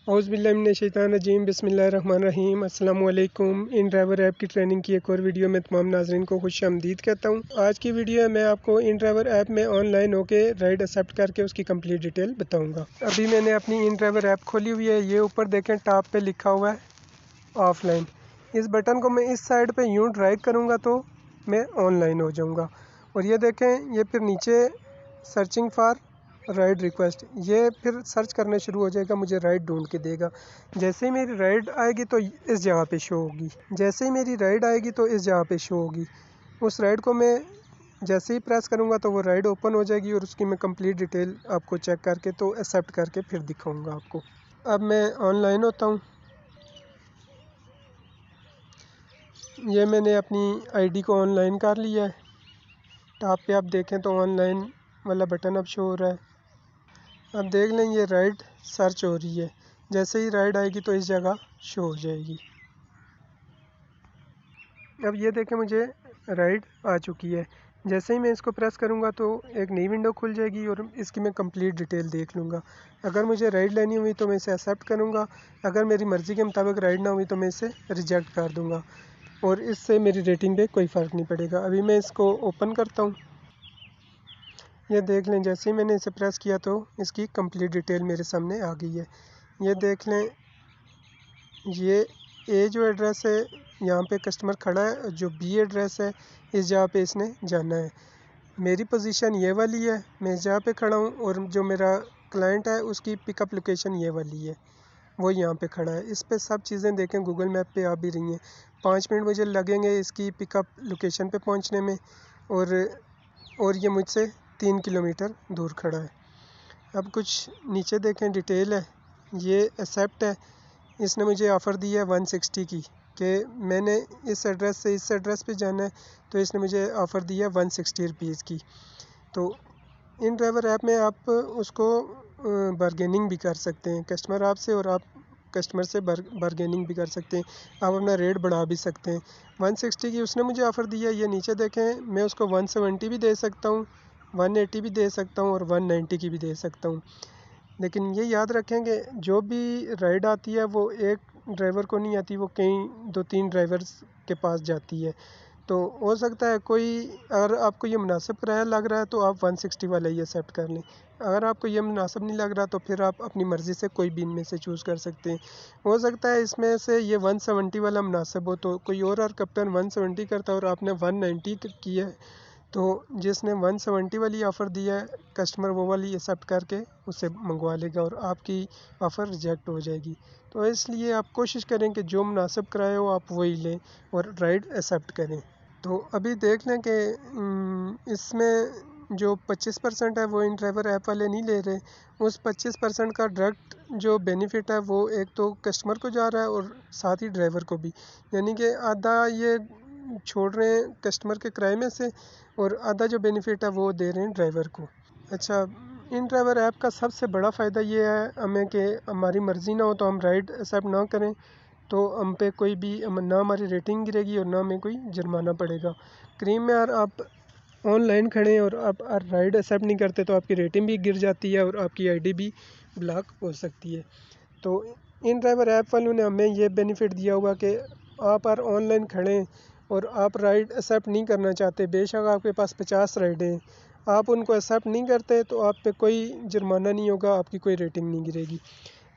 औज़ुबिल्लाहिमिनश्शैतानिर्रजीम बिस्मिल्लाहिर्रहमानिर्रहीम अस्सलामुअलैकुम। इन driver app की ट्रेनिंग की एक और वीडियो में तमाम नाज़रीन को खुशामदीद कहता हूँ। आज की वीडियो में मैं आपको इन ड्राइवर ऐप में ऑनलाइन होके राइड एक्सेप्ट करके उसकी कंप्लीट डिटेल बताऊँगा। अभी मैंने अपनी इन ड्राइवर ऐप खोली हुई है। ये ऊपर देखें टॉप पे लिखा हुआ है ऑफलाइन। इस बटन को मैं इस साइड पे यूँ ड्रैग करूँगा तो मैं ऑनलाइन हो जाऊँगा। और ये देखें, ये फिर नीचे सर्चिंग फॉर राइड रिक्वेस्ट, ये फिर सर्च करने शुरू हो जाएगा, मुझे राइड ढूंढ के देगा। जैसे ही मेरी राइड आएगी तो इस जगह पे शो होगी। जैसे ही मेरी राइड आएगी तो इस जगह पे शो होगी। उस राइड को मैं जैसे ही प्रेस करूँगा तो वो राइड ओपन हो जाएगी और उसकी मैं कंप्लीट डिटेल आपको चेक करके तो एक्सेप्ट करके फिर दिखाऊँगा आपको। अब मैं ऑनलाइन होता हूँ। ये मैंने अपनी आईडी को ऑनलाइन कर लिया है। टॉप पे आप देखें तो ऑनलाइन वाला बटन अब शो हो रहा है। अब देख लें, ये राइड सर्च हो रही है। जैसे ही राइड आएगी तो इस जगह शो हो जाएगी। अब ये देखें, मुझे राइड आ चुकी है। जैसे ही मैं इसको प्रेस करूँगा तो एक नई विंडो खुल जाएगी और इसकी मैं कंप्लीट डिटेल देख लूँगा। अगर मुझे राइड लेनी हुई तो मैं इसे एक्सेप्ट करूँगा। अगर मेरी मर्ज़ी के मुताबिक राइड ना हुई तो मैं इसे रिजेक्ट कर दूँगा और इससे मेरी रेटिंग पे कोई फ़र्क नहीं पड़ेगा। अभी मैं इसको ओपन करता हूँ। ये देख लें, जैसे ही मैंने इसे प्रेस किया तो इसकी कंप्लीट डिटेल मेरे सामने आ गई है। ये देख लें, ये जो एड्रेस है यहाँ पे कस्टमर खड़ा है, जो बी एड्रेस है इस जगह पे इसने जाना है। मेरी पोजीशन ये वाली है, मैं इस जगह पे खड़ा हूँ और जो मेरा क्लाइंट है उसकी पिकअप लोकेशन ये वाली है, वो यहाँ पे खड़ा है। इस पे सब चीज़ें देखें, गूगल मैप पे आ भी रही हैं। 5 मिनट मुझे लगेंगे इसकी पिकअप लोकेशन पे पहुँचने में और ये मुझसे 3 किलोमीटर दूर खड़ा है। अब कुछ नीचे देखें, डिटेल है, ये एक्सेप्ट है। इसने मुझे ऑफ़र दी है 160 की, कि मैंने इस एड्रेस से इस एड्रेस पे जाना है, तो इसने मुझे ऑफ़र दी है 160 रुपीज़ की। तो इन ड्राइवर ऐप में आप उसको बारगेनिंग भी कर सकते हैं, कस्टमर आपसे, और आप कस्टमर से बारगेनिंग भी कर सकते हैं। आप अपना रेट बढ़ा भी सकते हैं। 160 की उसने मुझे ऑफ़र दिया है। ये नीचे देखें, मैं उसको 170 भी दे सकता हूँ, 180 भी दे सकता हूँ और 190 की भी दे सकता हूँ। लेकिन ये याद रखें कि जो भी राइड आती है वो एक ड्राइवर को नहीं आती, वो कई 2-3 ड्राइवर्स के पास जाती है। तो हो सकता है कोई, अगर आपको ये मुनासिब किराया लग रहा है तो आप 160 वाला ही एक्सेप्ट कर लें। अगर आपको ये मुनासिब नहीं लग रहा तो फिर आप अपनी मर्ज़ी से कोई भी इनमें से चूज़ कर सकते हैं। हो सकता है इसमें से ये 170 वाला मुनासिब हो, तो कोई और कैप्टन 170 करता है और आपने 190 किया है, तो जिसने 170 वाली ऑफ़र दिया है कस्टमर वो वाली एक्सेप्ट करके उसे मंगवा लेगा और आपकी ऑफ़र रिजेक्ट हो जाएगी। तो इसलिए आप कोशिश करें कि जो मुनासिब किराया हो आप वही लें और राइड एक्सेप्ट करें। तो अभी देख लें कि इसमें जो 25% है वो इन ड्राइवर ऐप वाले नहीं ले रहे। उस 25% का डायरेक्ट जो बेनिफिट है वो एक तो कस्टमर को जा रहा है और साथ ही ड्राइवर को भी, यानी कि आधा ये छोड़ रहे हैं कस्टमर के किराए में से और आधा जो बेनिफिट है वो दे रहे हैं ड्राइवर को। अच्छा, इन ड्राइवर ऐप का सबसे बड़ा फ़ायदा ये है हमें कि हमारी मर्ज़ी ना हो तो हम राइड एक्सेप्ट ना करें तो हम पे कोई भी ना हमारी रेटिंग गिरेगी और ना हमें कोई जुर्माना पड़ेगा। क्रीम में यार आप ऑनलाइन खड़े हैं और आप राइड एक्सेप्ट नहीं करते तो आपकी रेटिंग भी गिर जाती है और आपकी आईडी भी ब्लॉक हो सकती है। तो इन ड्राइवर ऐप वालों ने हमें ये बेनिफिट दिया हुआ कि आप यार ऑनलाइन खड़े हैं और आप राइड एक्सेप्ट नहीं करना चाहते, बेशक आपके पास 50 राइडें हैं, आप उनको एक्सेप्ट नहीं करते तो आप पे कोई जुर्माना नहीं होगा, आपकी कोई रेटिंग नहीं गिरेगी।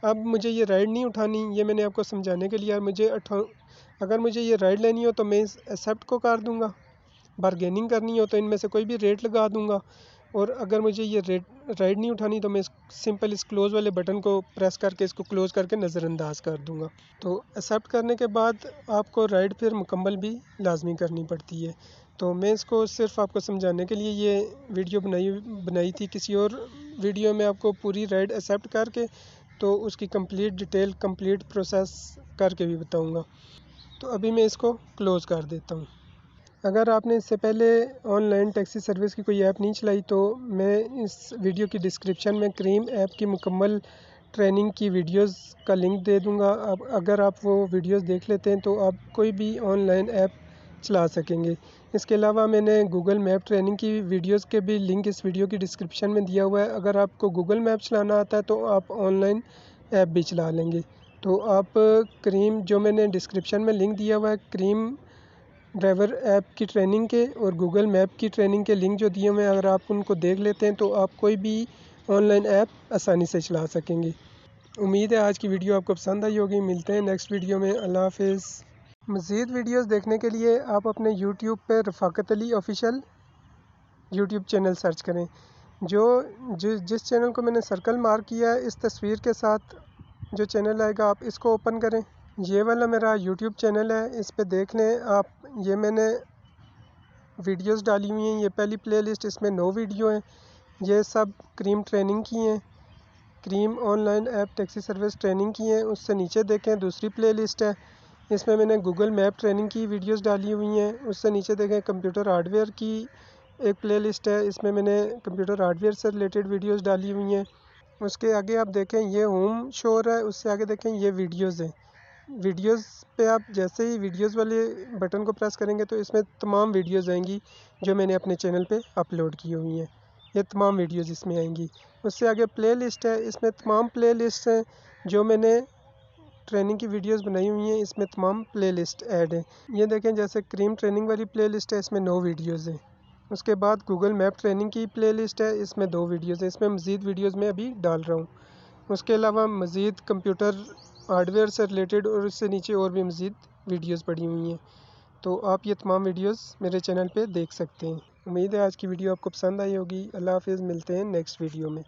अब मुझे ये राइड नहीं उठानी, ये मैंने आपको समझाने के लिए यार अगर मुझे ये राइड लेनी हो तो मैं इस एक्सेप्ट को कर दूंगा, बारगेनिंग करनी हो तो इनमें से कोई भी रेट लगा दूंगा, और अगर मुझे ये राइड नहीं उठानी तो मैं सिंपल इस क्लोज़ वाले बटन को प्रेस करके इसको क्लोज़ करके नज़रअंदाज कर दूंगा। तो एक्सेप्ट करने के बाद आपको राइड फिर मुकम्मल भी लाजमी करनी पड़ती है। तो मैं इसको सिर्फ आपको समझाने के लिए ये वीडियो बनाई थी। किसी और वीडियो में आपको पूरी राइड एक्सेप्ट करके तो उसकी कंप्लीट डिटेल, कंप्लीट प्रोसेस करके भी बताऊंगा। तो अभी मैं इसको क्लोज़ कर देता हूँ। अगर आपने इससे पहले ऑनलाइन टैक्सी सर्विस की कोई ऐप नहीं चलाई तो मैं इस वीडियो की डिस्क्रिप्शन में क्रीम ऐप की मुकम्मल ट्रेनिंग की वीडियोस का लिंक दे दूंगा। अब अगर आप वो वीडियोस देख लेते हैं तो आप कोई भी ऑनलाइन ऐप चला सकेंगे। इसके अलावा मैंने गूगल मैप ट्रेनिंग की वीडियोस के भी लिंक इस वीडियो की डिस्क्रिप्शन में दिया हुआ है। अगर आपको गूगल मैप चलाना आता है तो आप ऑनलाइन ऐप भी चला लेंगे। तो आप क्रीम, जो मैंने डिस्क्रिप्शन में लिंक दिया हुआ है क्रीम ड्राइवर ऐप की ट्रेनिंग के और गूगल मैप की ट्रेनिंग के लिंक जो दिए हुए हैं, अगर आप उनको देख लेते हैं तो आप कोई भी ऑनलाइन ऐप आसानी से चला सकेंगे। उम्मीद है आज की वीडियो आपको पसंद आई होगी। मिलते हैं नेक्स्ट वीडियो में। अल्लाह हाफिज़। मज़ीद वीडियोस देखने के लिए आप अपने यूट्यूब पर Rafaqat Ali official YouTube channel search करें। जिस चैनल को मैंने सर्कल मार्क किया है इस तस्वीर के साथ जो चैनल आएगा आप इसको ओपन करें। ये वाला मेरा यूट्यूब चैनल है, इस पे देख लें आप। ये मैंने वीडियोस डाली हुई हैं, ये पहली प्लेलिस्ट, इसमें 9 वीडियो हैं। ये सब क्रीम ट्रेनिंग की हैं, cream online app taxi service training की हैं। उससे नीचे देखें दूसरी प्लेलिस्ट है, इसमें मैंने गूगल मैप ट्रेनिंग की वीडियोस डाली हुई हैं। उससे नीचे देखें कंप्यूटर हार्डवेयर की एक प्लेलिस्ट है, इसमें मैंने कंप्यूटर हार्डवेयर से रिलेटेड वीडियोस डाली हुई हैं। उसके आगे आप देखें ये होम शोर है, उससे आगे देखें ये वीडियोस हैं। वीडियोस पे आप जैसे ही वीडियोस वाले बटन को प्रेस करेंगे तो इसमें तमाम वीडियोस आएंगी जो मैंने अपने चैनल पे अपलोड की हुई हैं। ये तमाम वीडियोस इसमें आएंगी। उससे आगे प्ले लिस्ट है, इसमें तमाम प्ले लिस्ट हैं जो मैंने ट्रेनिंग की वीडियोस बनाई हुई हैं, इसमें तमाम प्ले लिस्ट ऐड है। ये देखें जैसे क्रीम ट्रेनिंग वाली प्ले लिस्ट है, इसमें 9 वीडियोज़ हैं। उसके बाद गूगल मैप ट्रेनिंग की प्ले लिस्ट है, इसमें 2 वीडियोज़ हैं। इसमें मज़ीद वीडियोज़ मैं अभी डाल रहा हूँ। उसके अलावा मज़ीद कंप्यूटर हार्डवेयर से रिलेटेड और उससे नीचे और भी मज़ीद वीडियोस पड़ी हुई हैं। तो आप ये तमाम वीडियोस मेरे चैनल पे देख सकते हैं। उम्मीद है आज की वीडियो आपको पसंद आई होगी। अल्लाह हाफ़िज़। मिलते हैं नेक्स्ट वीडियो में।